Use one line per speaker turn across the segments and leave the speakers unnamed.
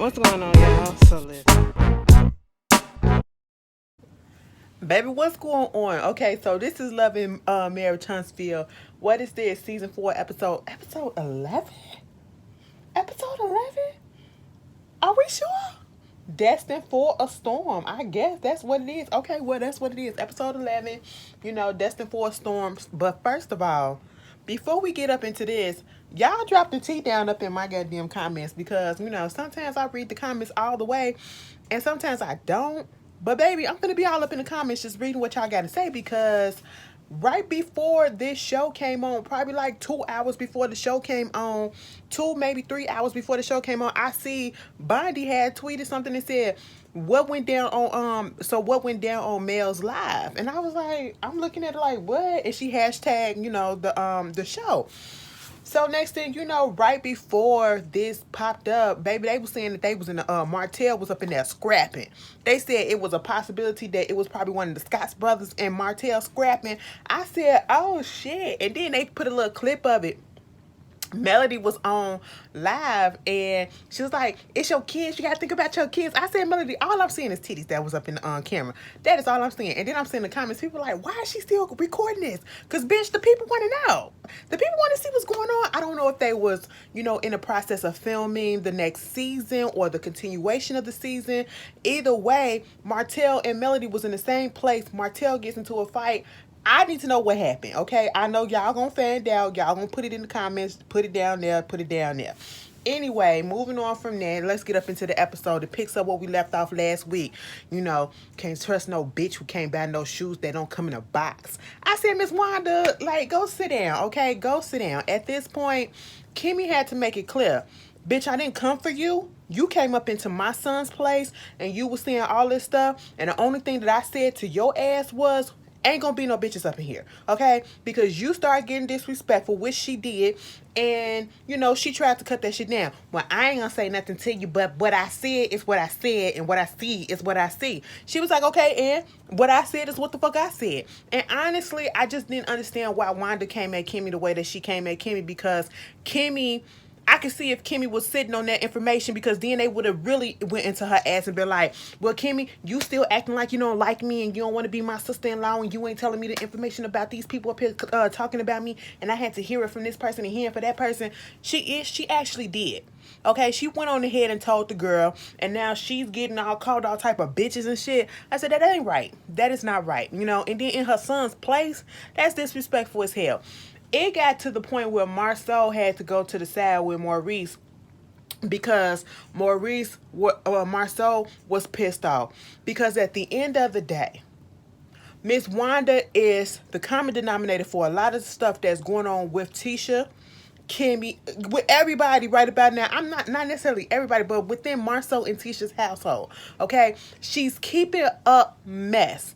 What's going on, y'all? So listen. Baby, what's going on? Okay, so this is Love and Marriage Huntsville. What is this? Season 4, episode 11? Episode 11? Are we sure? Destined for a storm. I guess that's what it is. Okay, well, that's what it is. Episode 11, destined for a storm. But first of all, before we get up into this, y'all drop the tea down up in my goddamn comments because, sometimes I read the comments all the way and sometimes I don't. But, baby, I'm going to be all up in the comments just reading what y'all got to say because right before this show came on, probably like 2 hours before the show came on, 2 maybe 3 hours before the show came on, I see Bondi had tweeted something and said, what went down on Mel's live? And I was like, I'm looking at it like, what? And she hashtag, the show. So next thing you know, right before this popped up, baby, they were saying that they was in the Martel was up in there scrapping. They said it was a possibility that it was probably one of the Scott's brothers and Martel scrapping. I said, oh shit. And then they put a little clip of it. Melody was on live and she was like, it's your kids, you gotta think about your kids. I said, Melody, all I'm seeing is titties that was up in the camera. That is all I'm seeing. And then I'm seeing the comments, people like, why is she still recording this? Because bitch, the people want to know. The people want to see what's going on. I don't know if they was, in the process of filming the next season or the continuation of the season. Either way, Martel and Melody was in the same place. Martel gets into a fight. I need to know what happened, okay? I know y'all gonna find out. Y'all gonna put it in the comments. Put it down there. Put it down there. Anyway, moving on from there, let's get up into the episode. It picks up what we left off last week. Can't trust no bitch who can't buy no shoes that don't come in a box. I said, Miss Wanda, go sit down, okay? Go sit down. At this point, Kimmy had to make it clear. Bitch, I didn't come for you. You came up into my son's place and you was saying all this stuff. And the only thing that I said to your ass was, ain't gonna be no bitches up in here, okay? Because you started getting disrespectful, which she did, and, she tried to cut that shit down. Well, I ain't gonna say nothing to you, but what I said is what I said, and what I see is what I see. She was like, okay, and what I said is what the fuck I said. And honestly, I just didn't understand why Wanda came at Kimmy the way that she came at Kimmy, because Kimmy... I could see if Kimmy was sitting on that information, because then they would have really went into her ass and been like, well, Kimmy, you still acting like you don't like me and you don't want to be my sister-in-law and you ain't telling me the information about these people up here talking about me, and I had to hear it from this person and hear it from that person. She actually did. Okay, she went on ahead and told the girl, and now she's getting all called all type of bitches and shit. I said, that ain't right. That is not right. And then in her son's place, that's disrespectful as hell. It got to the point where Marcel had to go to the side with Maurice because Marcel was pissed off. Because at the end of the day, Miss Wanda is the common denominator for a lot of the stuff that's going on with Tisha, Kimmy, with everybody right about now. I'm not necessarily everybody, but within Marcel and Tisha's household. Okay, she's keeping a mess.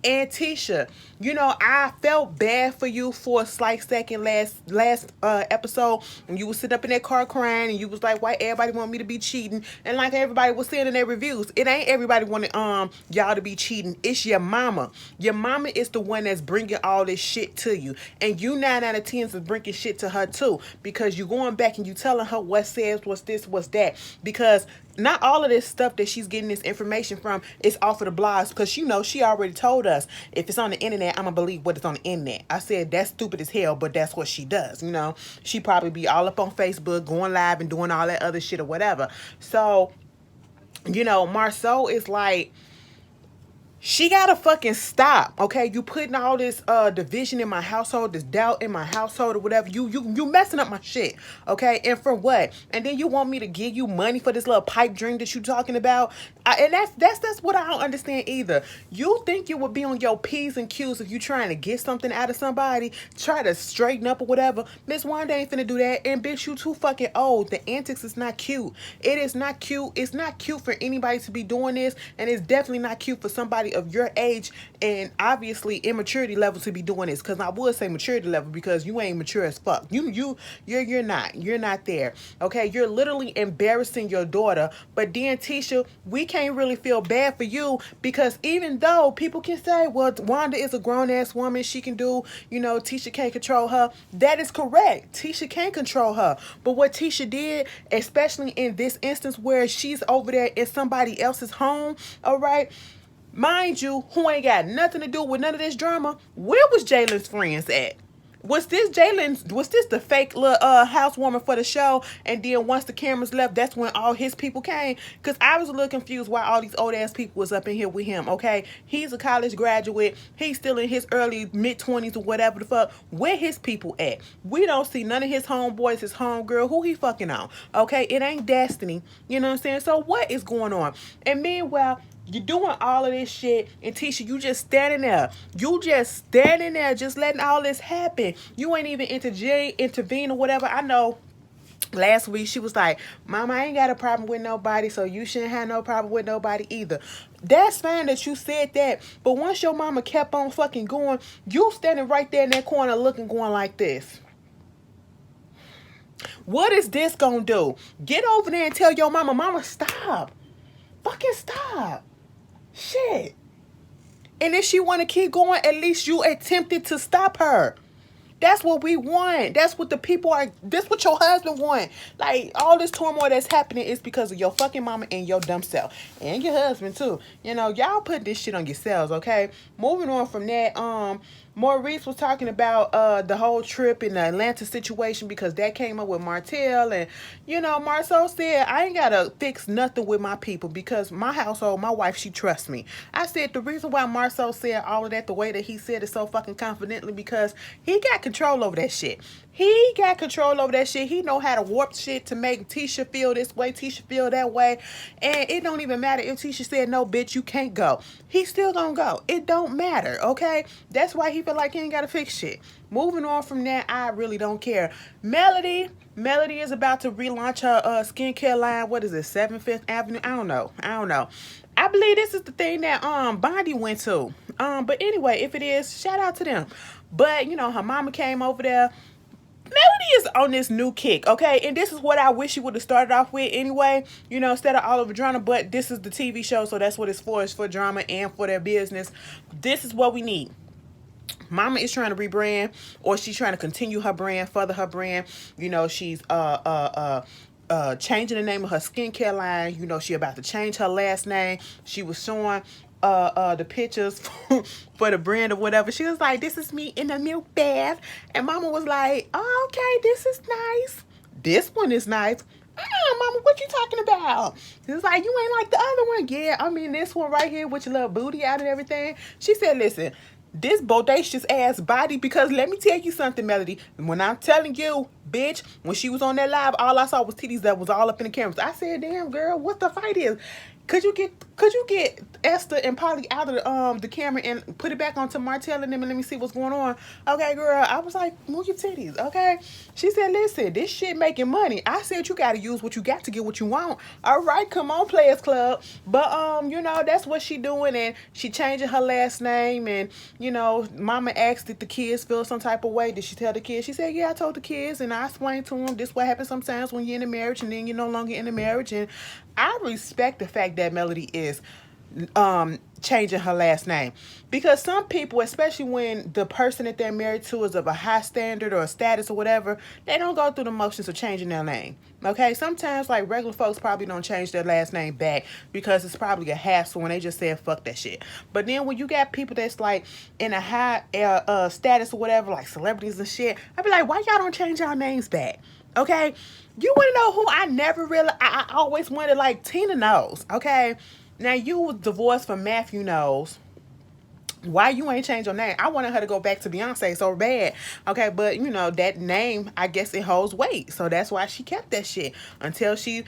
And Tisha, I felt bad for you for a slight second last episode when you was sitting up in that car crying and you was like, why everybody want me to be cheating? And like everybody was saying in their reviews, it ain't everybody wanting y'all to be cheating. It's your mama. Your mama is the one that's bringing all this shit to you. And you 9 out of 10 is bringing shit to her too, because you going back and you telling her what says, what's this, what's that. Because not all of this stuff that she's getting this information from is off of the blogs, because she already told us, if it's on the internet, I'm gonna believe what is on the internet. I said that's stupid as hell, but that's what she does. She probably be all up on Facebook, going live and doing all that other shit or whatever. So, Marceau is like, she gotta fucking stop, okay? You putting all this division in my household, this doubt in my household or whatever. You messing up my shit, okay? And for what? And then you want me to give you money for this little pipe dream that you talking about? And that's what I don't understand either. You think you would be on your P's and Q's if you trying to get something out of somebody, try to straighten up or whatever. Miss Wanda ain't finna do that. And bitch, you too fucking old. The antics is not cute. It is not cute. It's not cute for anybody to be doing this, and it's definitely not cute for somebody of your age and obviously immaturity level to be doing this. Because I would say maturity level because you ain't mature as fuck. You're not. You're not there. Okay, you're literally embarrassing your daughter. But then Tisha, we can't really feel bad for you because even though people can say, well, Wanda is a grown ass woman, she can do, Tisha can't control her. That is correct. Tisha can't control her. But what Tisha did, especially in this instance where she's over there in somebody else's home, all right, mind you, who ain't got nothing to do with none of this drama, where was Jalen's friends at? Was this the fake little housewarming for the show? And then once the cameras left, that's when all his people came? Because I was a little confused why all these old ass people was up in here with him, okay? He's a college graduate. He's still in his early, mid-20s or whatever the fuck. Where his people at? We don't see none of his homeboys, his homegirl. Who he fucking on? Okay? It ain't Destiny. You know what I'm saying? So what is going on? And meanwhile, you're doing all of this shit, and Tisha, you just standing there. You just standing there, just letting all this happen. You ain't even intervene or whatever. I know last week she was like, Mama, I ain't got a problem with nobody, so you shouldn't have no problem with nobody either. That's fine that you said that, but once your mama kept on fucking going, you standing right there in that corner looking, going like this. What is this gonna do? Get over there and tell your mama, stop. Fucking stop. Shit. And if she want to keep going, at least you attempted to stop her. That's what we want. That's what the people are. That's what your husband want. Like, all this turmoil that's happening is because of your fucking mama and your dumb self. And your husband, too. Y'all put this shit on yourselves, okay? Moving on from that, Maurice was talking about the whole trip in the Atlanta situation because that came up with Martel. And, Marcel said, I ain't got to fix nothing with my people because my household, my wife, she trusts me. I said the reason why Marcel said all of that the way that he said it so fucking confidently because he got control over that shit. He got control over that shit. He know how to warp shit to make Tisha feel this way, Tisha feel that way. And it don't even matter if Tisha said, no, bitch, you can't go. He's still gonna go. It don't matter, okay? That's why he feel like he ain't gotta fix shit. Moving on from that, I really don't care. Melody is about to relaunch her skincare line. What is it, 75th Avenue? I don't know. I believe this is the thing that Bondi went to. But anyway, if it is, shout out to them. But, her mama came over there. Melody is on this new kick, okay? And this is what I wish she would have started off with anyway, instead of all over drama. But this is the TV show, so that's what it's for. It's for drama and for their business. This is what we need. Mama is trying to rebrand, or she's trying to continue her brand, further her brand. She's changing the name of her skincare line. She about to change her last name. She was showing the pictures for the brand or whatever. She was like, this is me in a milk bath. And Mama was like, oh, okay, this is nice. This one is nice. Mama, what you talking about? It's like, you ain't like the other one. Yeah, I mean, this one right here with your little booty out and everything. She said, listen, this bodacious ass body, because let me tell you something, Melody. When I'm telling you, bitch, when she was on that live, all I saw was titties that was all up in the cameras. I said, damn, girl, what the fight is? Could you get Esther and Polly out of the camera and put it back onto Martel and them and let me see what's going on? Okay, girl. I was like, move your titties, okay? She said, listen, this shit making money. I said you gotta use what you got to get what you want. All right, come on, Players Club. But that's what she doing, and she changing her last name. And Mama asked did the kids feel some type of way. Did she tell the kids? She said, yeah, I told the kids, and I explained to them this what happens sometimes when you're in a marriage and then you're no longer in a marriage. And I respect the fact that Melody is changing her last name, because some people, especially when the person that they're married to is of a high standard or a status or whatever, they don't go through the motions of changing their name. Okay, sometimes like regular folks probably don't change their last name back because it's probably a hassle when they just say fuck that shit. But then when you got people that's like in a high status or whatever, like celebrities and shit, I'd be like, why y'all don't change y'all names back? Okay, you want to know who I never really, I always wanted, like Tina Knowles. Okay, now you was divorced from Matthew Knowles. Why you ain't changed your name? I wanted her to go back to Beyonce so bad. Okay, but that name, I guess it holds weight, so that's why she kept that shit until she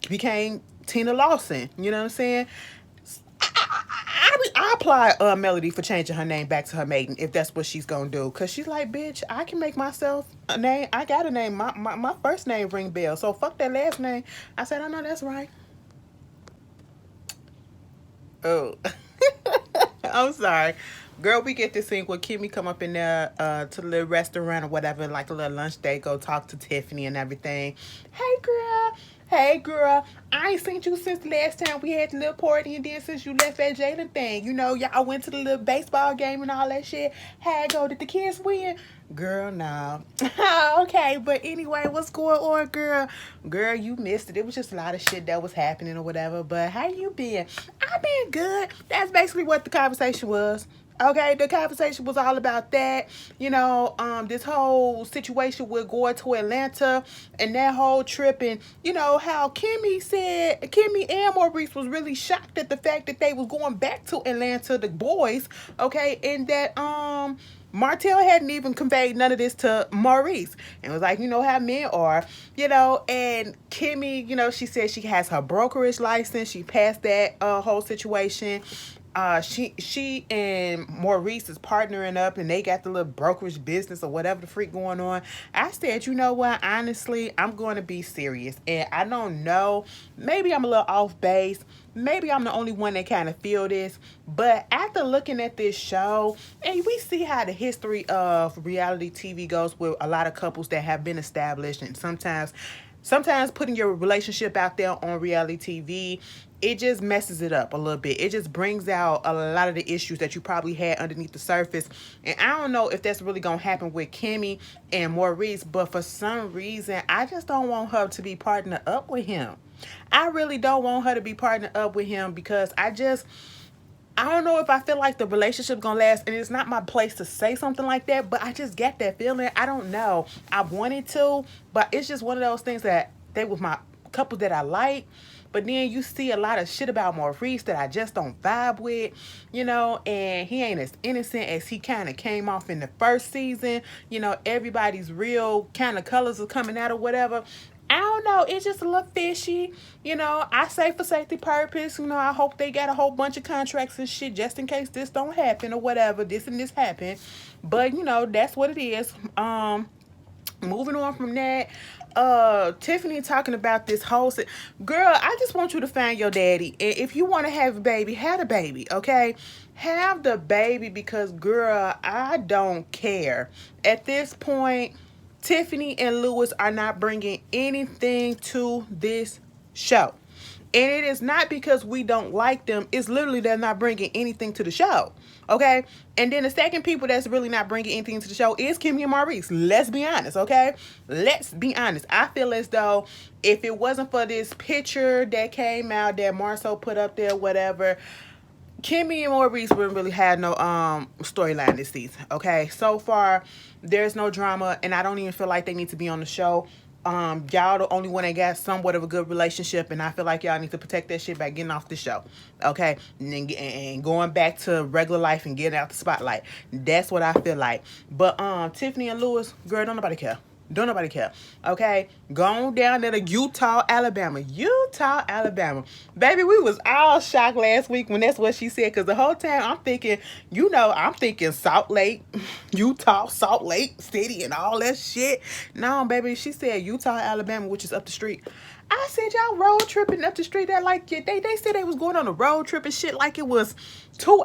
became Tina Lawson. You know what I'm saying? I applaud Melody for changing her name back to her maiden, if that's what she's gonna do. Cause she's like, bitch, I can make myself a name. I got a name. My first name ring bell. So fuck that last name. I said, I know that's right. Oh. I'm sorry. Girl, we get this scene where Kimmy come up in there to the little restaurant or whatever, like a little lunch date, go talk to Tiffany and everything. Hey, girl. Hey, girl. I ain't seen you since the last time we had the little party and then since you left that Jalen thing. You know, y'all went to the little baseball game and all that shit. Hey, go, did the kids win? Girl, no. Okay, but anyway, what's going on, girl? Girl, you missed it. It was just a lot of shit that was happening or whatever. But how you been? I been good. That's basically what the conversation was. Okay, the conversation was all about that. You know, this whole situation with going to Atlanta and that whole trip, and you know how Kimmy and Maurice was really shocked at the fact that they was going back to Atlanta, the boys. Okay, and that Martel hadn't even conveyed none of this to Maurice. And was like, you know how men are, you know, and Kimmy, you know, she said she has her brokerage license. She passed that whole situation. She and Maurice is partnering up and they got the little brokerage business or whatever the freak going on. I said, you know what, honestly, I'm going to be serious. And I don't know, maybe I'm a little off base. Maybe I'm the only one that kind of feel this. But after looking at this show, and we see how the history of reality TV goes with a lot of couples that have been established, and sometimes putting your relationship out there on reality TV, it just messes it up a little bit. It just brings out a lot of the issues that you probably had underneath the surface. And I don't know if that's really going to happen with Kimmy and Maurice, but for some reason, I just don't want her to be partnered up with him. I really don't want her to be partnered up with him because I don't know if I feel like the relationship gonna last, and it's not my place to say something like that, but I just get that feeling. I don't know. I wanted to, but it's just one of those things that they was my couple that I like. But then you see a lot of shit about Maurice that I just don't vibe with, you know, and he ain't as innocent as he kind of came off in the first season. You know, everybody's real kind of colors are coming out or whatever. I don't know. It's just a little fishy. You know, I say for safety purpose, you know, I hope they got a whole bunch of contracts and shit just in case this don't happen or whatever. This and this happen. But, you know, that's what it is. Moving on from that, Tiffany talking about this whole girl, I just want you to find your daddy. And if you want to have a baby, have the baby, okay? Have the baby because, girl, I don't care. At this point, Tiffany and Lewis are not bringing anything to this show. And it is not because we don't like them. It's literally they're not bringing anything to the show. Okay? And then the second people that's really not bringing anything to the show is Kimmy and Maurice. Let's be honest, okay? Let's be honest. I feel as though if it wasn't for this picture that came out that Marcel put up there, whatever, Kimmy and Maurice wouldn't really have no storyline this season, okay? So far, there's no drama, and I don't even feel like they need to be on the show. Y'all the only one that got somewhat of a good relationship, and I feel like y'all need to protect that shit by getting off the show, okay? And going back to regular life and getting out the spotlight. That's what I feel like. But Tiffany and Lewis, girl, don't nobody care. Don't nobody care. Okay? Going down there to Utah, Alabama. Baby, we was all shocked last week when that's what she said. Because the whole time I'm thinking, you know, I'm thinking Salt Lake, Utah, Salt Lake City and all that shit. No, baby, she said Utah, Alabama, which is up the street. I said, y'all road tripping up the street. That like they said they was going on a road trip and shit like it was 2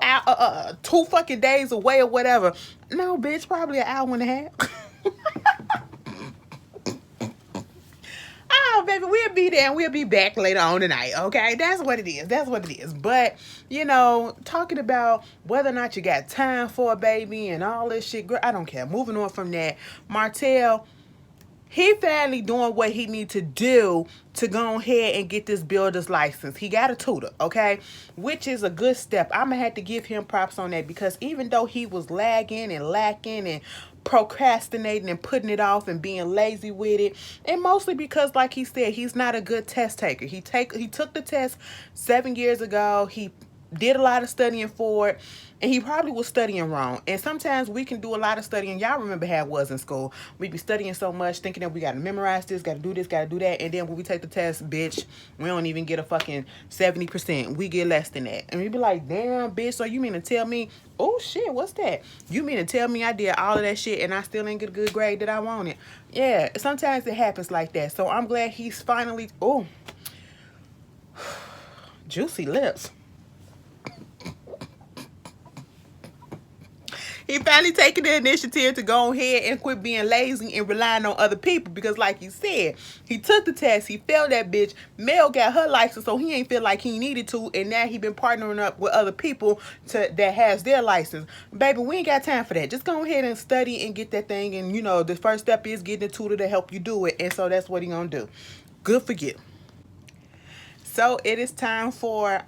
fucking days away or whatever. No, bitch, probably an hour and a half. Oh, baby, we'll be there and we'll be back later on tonight, okay? That's what it is. That's what it is. But, you know, talking about whether or not you got time for a baby and all this shit, girl, I don't care. Moving on from that, Martel, he finally doing what he need to do to go ahead and get this builder's license. He got a tutor, okay? Which is a good step. I'm going to have to give him props on that because even though he was lagging and lacking and procrastinating and putting it off and being lazy with it, and mostly because, like he said, he's not a good test taker. He took the test 7 years ago. He did a lot of studying for it, and he probably was studying wrong. And sometimes we can do a lot of studying. Y'all remember how it was in school. We be studying so much, thinking that we got to memorize this, got to do this, got to do that. And then when we take the test, bitch, we don't even get a fucking 70%. We get less than that. And we be like, damn, bitch, so you mean to tell me, oh, shit, what's that? You mean to tell me I did all of that shit and I still ain't get a good grade that I wanted? Yeah, sometimes it happens like that. So I'm glad he's finally, oh, juicy lips. finally taking the initiative to go ahead and quit being lazy and relying on other people. Because like you said, he took the test, he failed that bitch. Mel got her license, so he ain't feel like he needed to, and now he been partnering up with other people that has their license. Baby, we ain't got time for that. Just go ahead and study and get that thing. And the first step is getting a tutor to help you do it. And so that's what he gonna do. Good for you. So it is time for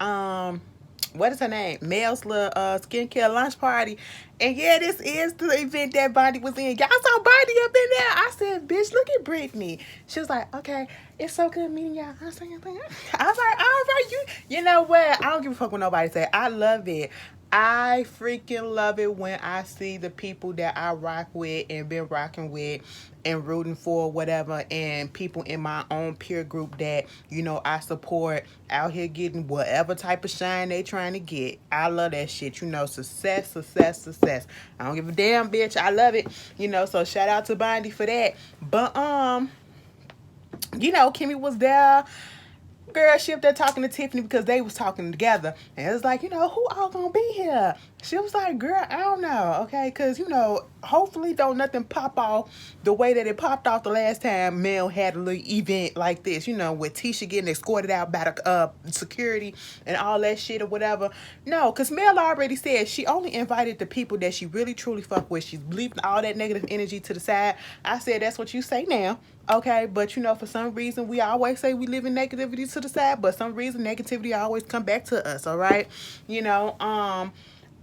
what is her name? Mel's little skincare lunch party. And yeah, this is the event that Bondi was in. Y'all saw Bondi up in there. I said, bitch, look at Brittany. She was like, okay, it's so good meeting y'all. I was like, all right, you know what? I don't give a fuck what nobody say. I love it. I freaking love it when I see the people that I rock with and been rocking with and rooting for, whatever, and people in my own peer group that, I support out here getting whatever type of shine they trying to get. I love that shit. Success, success, success. I don't give a damn, bitch. I love it. So shout out to Bondi for that. But, Kimmy was there. Girl, she up there talking to Tiffany because they was talking together. And it was like, who all gonna be here? She was like, girl, I don't know, okay? Because, hopefully don't nothing pop off the way that it popped off the last time Mel had a little event like this, with Tisha getting escorted out by the security and all that shit or whatever. No, because Mel already said she only invited the people that she really, truly fuck with. She's leaving all that negative energy to the side. I said, that's what you say now. Okay, but for some reason we always say we live in negativity to the side, but some reason negativity always come back to us, all right?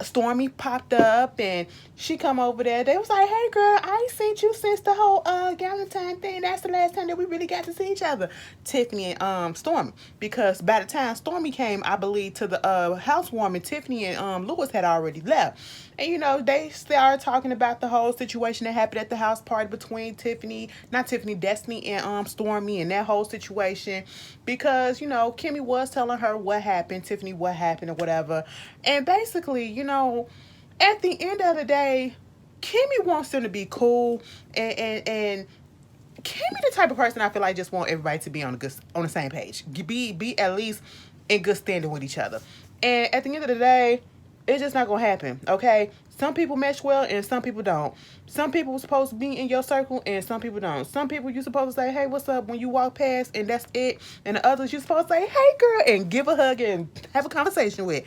Stormy popped up and she come over there. They was like, hey girl, I ain't seen you since the whole Valentine thing. That's the last time that we really got to see each other. Tiffany and Stormy. Because by the time Stormy came, I believe, to the housewarming, Tiffany and Lewis had already left. And they started talking about the whole situation that happened at the house party between Destiny and Stormy and that whole situation. Because, Kimmy was telling her what happened, Tiffany what happened or whatever. And basically, at the end of the day, Kimmy wants them to be cool, and Kimmy the type of person I feel like just want everybody to be on the same page, be at least in good standing with each other. And at the end of the day, it's just not gonna happen. Okay, some people mesh well and some people don't. Some people are supposed to be in your circle and some people don't. Some people you're supposed to say, hey, what's up, when you walk past, and that's it. And the others you're supposed to say, hey girl, and give a hug and have a conversation with.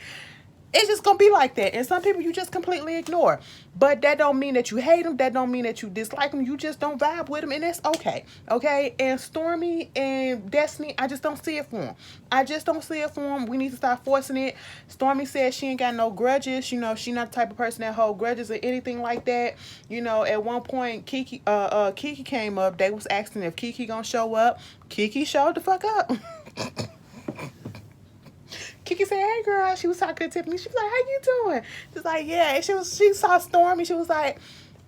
It's just gonna be like that. And some people you just completely ignore. But that don't mean that you hate them. That don't mean that you dislike them. You just don't vibe with them, and that's okay. Okay? And Stormy and Destiny, I just don't see it for them. I just don't see it for them. We need to stop forcing it. Stormy said she ain't got no grudges. She not the type of person that hold grudges or anything like that. At one point, Kiki came up. They was asking if Kiki gonna show up. Kiki showed the fuck up. Kiki said, hey girl, she was talking to Tiffany. She was like, how you doing? She's like, yeah. And she saw Stormy. She was like,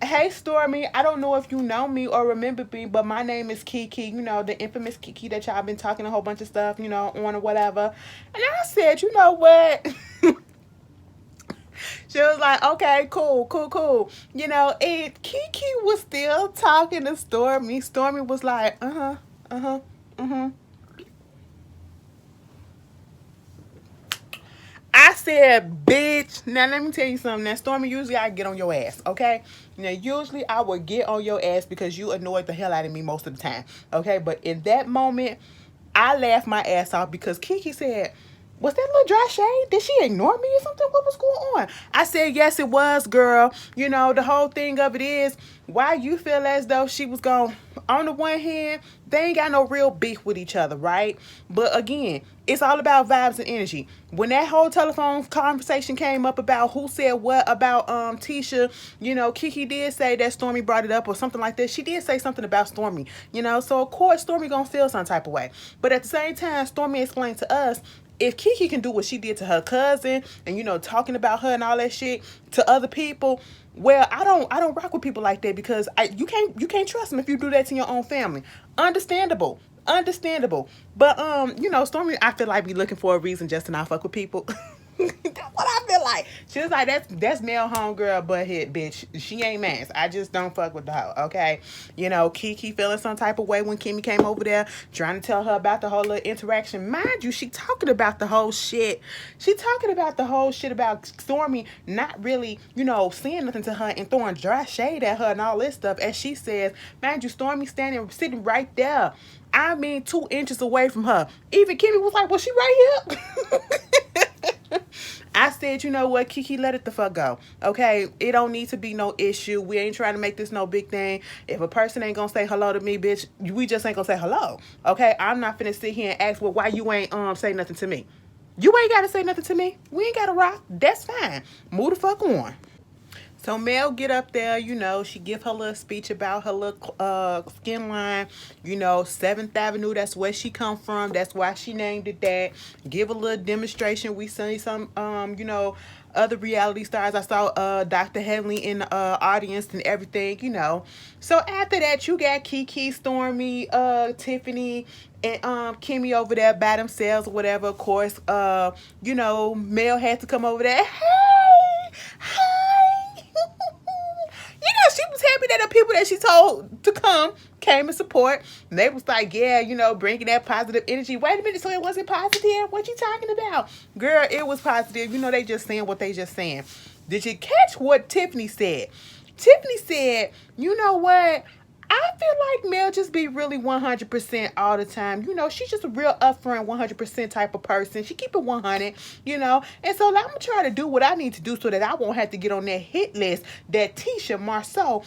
hey Stormy, I don't know if you know me or remember me, but my name is Kiki, the infamous Kiki that y'all been talking a whole bunch of stuff, on or whatever. And I said, you know what? She was like, okay, cool. And Kiki was still talking to Stormy. Stormy was like, I said, bitch. Now, let me tell you something. Now, Stormy, usually I get on your ass, okay? Usually I would get on your ass because you annoyed the hell out of me most of the time, okay? But in that moment, I laughed my ass off because Kiki said, was that little dry shade? Did she ignore me or something? What was going on? I said, yes, it was, girl. The whole thing of it is, why you feel as though she was going, on the one hand, they ain't got no real beef with each other, right? But again, it's all about vibes and energy. When that whole telephone conversation came up about who said what about Tisha, Kiki did say that Stormy brought it up or something like that. She did say something about Stormy, so of course Stormy gonna feel some type of way. But at the same time, Stormy explained to us, if Kiki can do what she did to her cousin and talking about her and all that shit to other people, well, I don't rock with people like that because you can't trust them if you do that to your own family. Understandable. But Stormy, I feel like be looking for a reason just to not fuck with people. That's what I feel like. She was like, that's male homegirl butt hit, bitch. She ain't mans. I just don't fuck with the hoe, okay? You know, Kiki feeling some type of way when Kimmy came over there trying to tell her about the whole little interaction. Mind you, she talking about the whole shit. She talking about the whole shit about Stormy not really, saying nothing to her and throwing dry shade at her and all this stuff. As she says, mind you, Stormy sitting right there. I mean, 2 inches away from her. Even Kimmy was like, well, she right here. I said, you know what, Kiki, let it the fuck go. Okay? It don't need to be no issue. We ain't trying to make this no big thing. If a person ain't gonna say hello to me, bitch, we just ain't gonna say hello. Okay? I'm not finna sit here and ask, well, why you ain't say nothing to me? You ain't gotta say nothing to me. We ain't gotta rock. That's fine. Move the fuck on. So Mel get up there, she give her little speech about her little skin line, 7th Avenue, that's where she come from. That's why she named it that. Give a little demonstration. We see some, other reality stars. I saw Dr. Henley in the audience and everything, So after that, you got Kiki, Stormy, Tiffany, and Kimmy over there by themselves or whatever. Of course, Mel had to come over there. Hey! She was happy that the people that she told to come came and support. And they was like, yeah, bringing that positive energy. Wait a minute, so it wasn't positive? What you talking about? Girl, it was positive. They just saying what they just saying. Did you catch what Tiffany said? Tiffany said, you know what? I feel like Mel just be really 100% all the time. She's just a real upfront 100% type of person. She keep it 100, And so I'm going to try to do what I need to do so that I won't have to get on that hit list that Tisha Martel,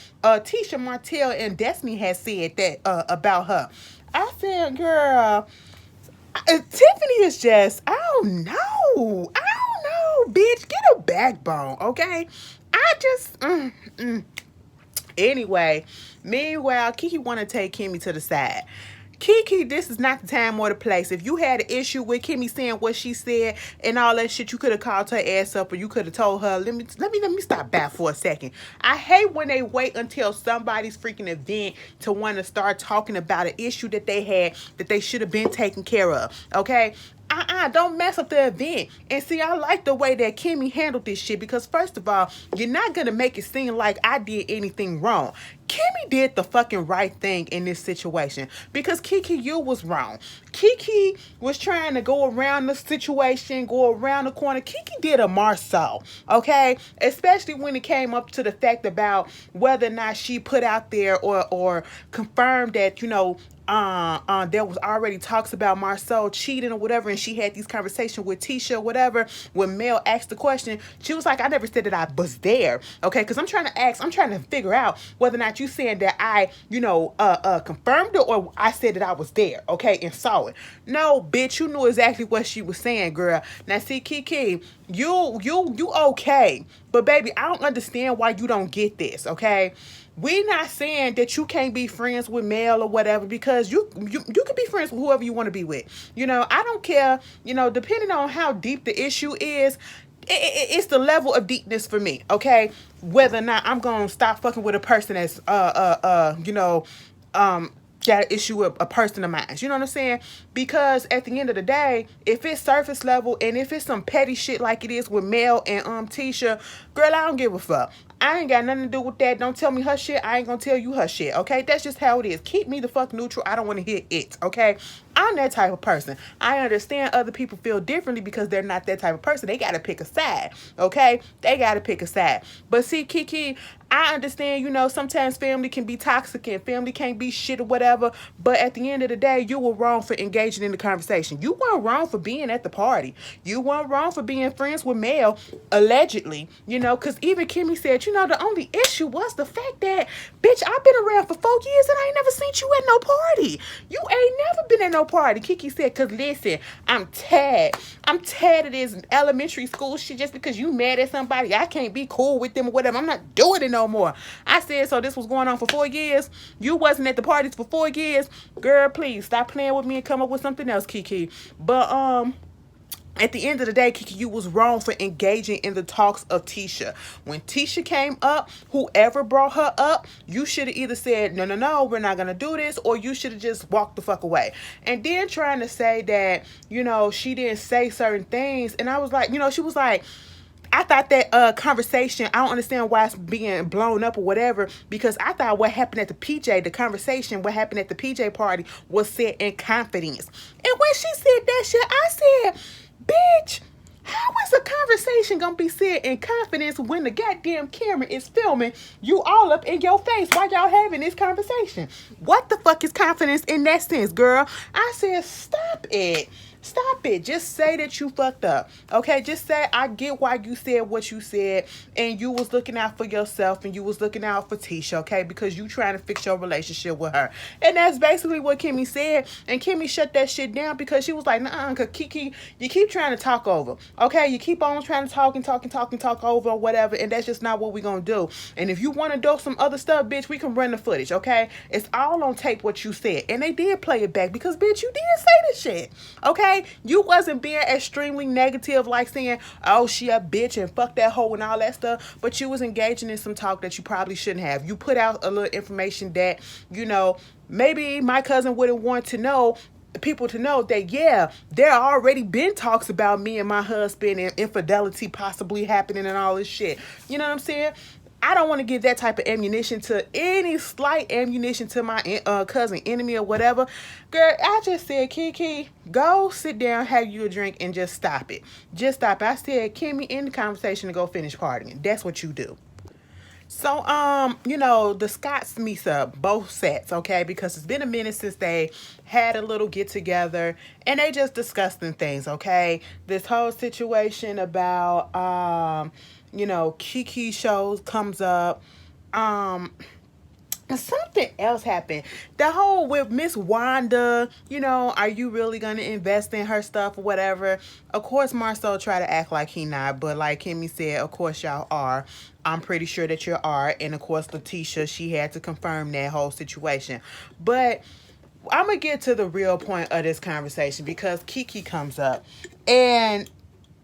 and Destiny has said that about her. I said, girl, Tiffany is just, I don't know, bitch. Get a backbone, okay? I just, Anyway, meanwhile, Kiki want to take Kimmy to the side. Kiki, this is not the time or the place. If you had an issue with Kimmy saying what she said and all that shit, you could have called her ass up, or you could have told her, let me stop back for a second. I hate when they wait until somebody's freaking event to want to start talking about an issue that they had that they should have been taken care of. Okay? Don't mess up the event. And see, I like the way that Kimmy handled this shit, because first of all, you're not gonna make it seem like I did anything wrong. Kimmy did the fucking right thing in this situation, because Kiki, you was wrong. Kiki was trying to go around the situation, go around the corner. Kiki did a Marcel, okay? Especially when it came up to the fact about whether or not she put out there or confirmed that, there was already talks about Marcel cheating or whatever, and she had these conversations with Tisha or whatever. When Mel asked the question, she was like, I never said that I was there, okay? Because I'm trying to figure out whether or not you saying that I, confirmed it, or I said that I was there, okay, and saw it. No, bitch, you knew exactly what she was saying, girl. Now, see, Kiki, you okay, but baby, I don't understand why you don't get this, okay? We're not saying that you can't be friends with Mel or whatever, because you can be friends with whoever you want to be with. I don't care, depending on how deep the issue is, it's the level of deepness for me, okay? Whether or not I'm going to stop fucking with a person that's, got an issue with a person of mine. You know what I'm saying? Because at the end of the day, if it's surface level and if it's some petty shit like it is with Mel and Tisha, girl, I don't give a fuck. I ain't got nothing to do with that. Don't tell me her shit. I ain't gonna tell you her shit, okay? That's just how it is. Keep me the fuck neutral. I don't want to hear it, okay? I'm that type of person. I understand other people feel differently because they're not that type of person. They gotta pick a side, okay? They gotta pick a side. But see, Kiki, I understand, sometimes family can be toxic and family can't be shit or whatever, but at the end of the day, you were wrong for engaging in the conversation. You weren't wrong for being at the party. You weren't wrong for being friends with Mel, allegedly, because even Kimmy said, the only issue was the fact that, bitch, I've been around for 4 years and I ain't never seen you at no party. You ain't never been at no party. Kiki said, because listen, I'm tired of this elementary school shit. Just because you mad at somebody, I can't be cool with them or whatever. I'm not doing it no more. I said, so this was going on for 4 years? You wasn't at the parties for 4 years? Girl, please stop playing with me and come up with something else, Kiki. But at the end of the day, Kiki, you was wrong for engaging in the talks of Tisha. When Tisha came up, whoever brought her up, you should have either said, no, no, no, we're not going to do this, or you should have just walked the fuck away. And then trying to say that, she didn't say certain things. And I was like, she was like, I thought that conversation, I don't understand why it's being blown up or whatever, because I thought what happened at the PJ, the conversation, what happened at the PJ party was said in confidence. And when she said that shit, I said, bitch, how is a conversation gonna be said in confidence when the goddamn camera is filming you all up in your face while y'all having this conversation? What the fuck is confidence in that sense, girl? I said, stop it. Stop it. Just say that you fucked up. Okay? Just say, I get why you said what you said, and you was looking out for yourself, and you was looking out for Tisha, okay? Because you trying to fix your relationship with her. And that's basically what Kimmy said. And Kimmy shut that shit down because she was like, nah, because Kiki, you keep trying to talk over. Okay? You keep on trying to talk over or whatever, and that's just not what we're going to do. And if you want to do some other stuff, bitch, we can run the footage, okay? It's all on tape what you said. And they did play it back because, bitch, you did say this shit. Okay? You wasn't being extremely negative, like saying, oh, she a bitch and fuck that hoe and all that stuff, but you was engaging in some talk that you probably shouldn't have. You put out a little information that, maybe my cousin wouldn't want to know, people to know that, yeah, there already been talks about me and my husband and infidelity possibly happening and all this shit. You know what I'm saying? I don't want to give that type of ammunition to any slight ammunition to my cousin, enemy, or whatever. Girl, I just said, Kiki, go sit down, have you a drink, and just stop it. Just stop it. I said, Kimmy, in the conversation to go finish partying. That's what you do. So, the Scotts meets up, both sets, okay? Because it's been a minute since they had a little get together, and they just discussing things, okay? This whole situation about, Kiki shows comes up. Something else happened. The whole with Miss Wanda, are you really going to invest in her stuff or whatever? Of course, Marcel tried to act like he not, but like Kimmy said, of course y'all are. I'm pretty sure that you are. And of course, Letitia, she had to confirm that whole situation. But I'm going to get to the real point of this conversation because Kiki comes up. And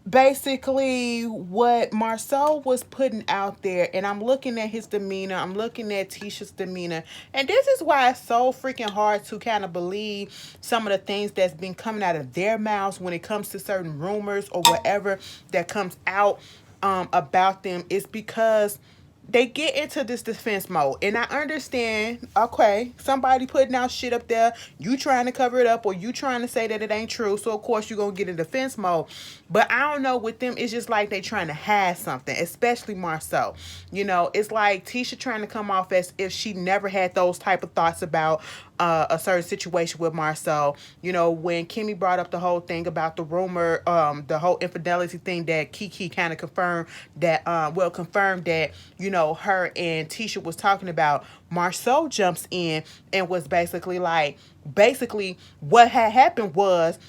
basically what Marcel was putting out there, and I'm looking at his demeanor, I'm looking at Tisha's demeanor, and this is why it's so freaking hard to kind of believe some of the things that's been coming out of their mouths when it comes to certain rumors or whatever that comes out about them, is because they get into this defense mode. And I understand, okay, somebody putting out shit up there, you trying to cover it up or you trying to say that it ain't true, so of course you're gonna get in defense mode. But I don't know, with them, it's just like they trying to hide something, especially Marcel. It's like Tisha trying to come off as if she never had those type of thoughts about a certain situation with Marcel. When Kimmy brought up the whole thing about the rumor, the whole infidelity thing, that Kiki kind of confirmed that, confirmed that, her and Tisha was talking about, Marcel jumps in and was basically what had happened was,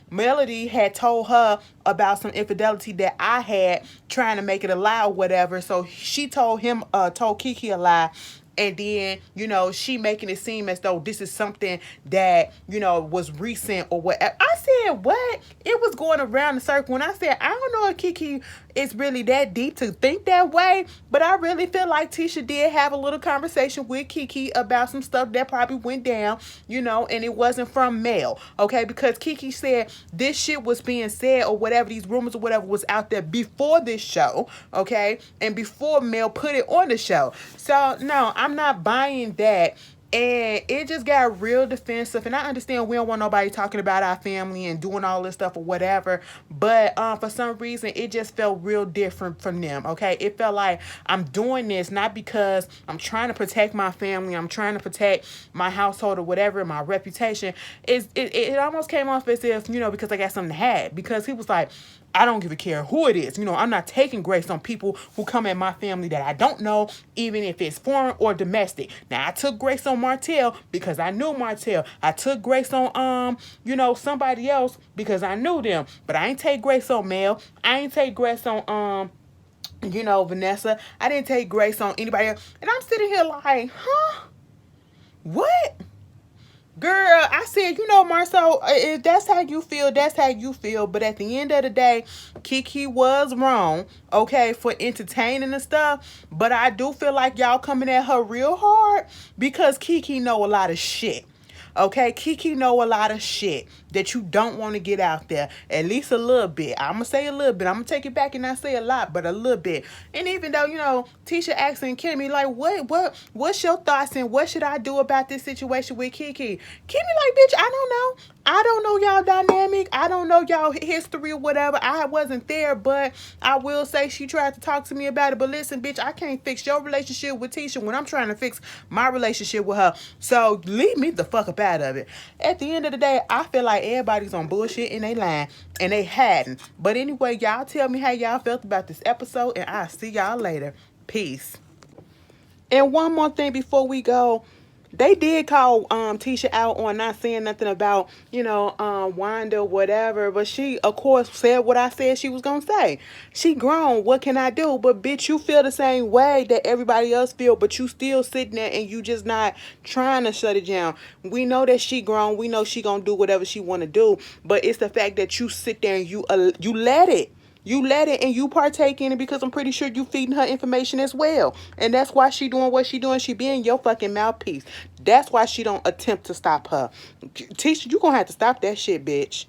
Melody had told her about some infidelity that I had, trying to make it a lie or whatever. So she told Kiki a lie. And then, she making it seem as though this is something that, was recent or whatever. I said, what? It was going around the circle. And I said, I don't know if Kiki is really that deep to think that way. But I really feel like Tisha did have a little conversation with Kiki about some stuff that probably went down, and it wasn't from Mel. Okay? Because Kiki said this shit was being said or whatever, these rumors or whatever was out there before this show. Okay? And before Mel put it on the show. So, no, I'm not buying that. And it just got real defensive. And I understand we don't want nobody talking about our family and doing all this stuff or whatever. But for some reason, it just felt real different from them. Okay? It felt like I'm doing this not because I'm trying to protect my family. I'm trying to protect my household or whatever, my reputation. It almost came off as if, because I got something to hide. Because he was like, I don't give a care who it is. I'm not taking grace on people who come at my family that I don't know, even if it's foreign or domestic. Now, I took grace on Martel because I knew Martel. I took grace on, somebody else because I knew them. But I ain't take grace on Mel. I ain't take grace on, Vanessa. I didn't take grace on anybody else. And I'm sitting here like, huh? What? Girl, I said, Marcel, if that's how you feel, that's how you feel. But at the end of the day, Kiki was wrong, okay, for entertaining and stuff. But I do feel like y'all coming at her real hard because Kiki know a lot of shit. Okay, Kiki know a lot of shit that you don't want to get out there. At least a little bit. I'm gonna say a little bit. I'm gonna take it back and not say a lot, but a little bit. And even though Tisha asking Kimmy like, what's your thoughts and what should I do about this situation with Kiki? Kimmy like, bitch, I don't know. I don't know y'all dynamic. I don't know y'all history or whatever. I wasn't there, but I will say she tried to talk to me about it. But listen, bitch, I can't fix your relationship with Tisha when I'm trying to fix my relationship with her. So leave me the fuck up out of it. At the end of the day, I feel like everybody's on bullshit and they lying and they hadn't. But anyway, y'all tell me how y'all felt about this episode and I'll see y'all later. Peace. And one more thing before we go. They did call Tisha out on not saying nothing about, Wanda, whatever. But she, of course, said what I said she was going to say. She grown. What can I do? But, bitch, you feel the same way that everybody else feel. But you still sitting there and you just not trying to shut it down. We know that she grown. We know she going to do whatever she want to do. But it's the fact that you sit there and you let it. You let it and you partake in it because I'm pretty sure you feeding her information as well. And that's why she doing what she doing. She being your fucking mouthpiece. That's why she don't attempt to stop her. Tisha, you gonna have to stop that shit, bitch.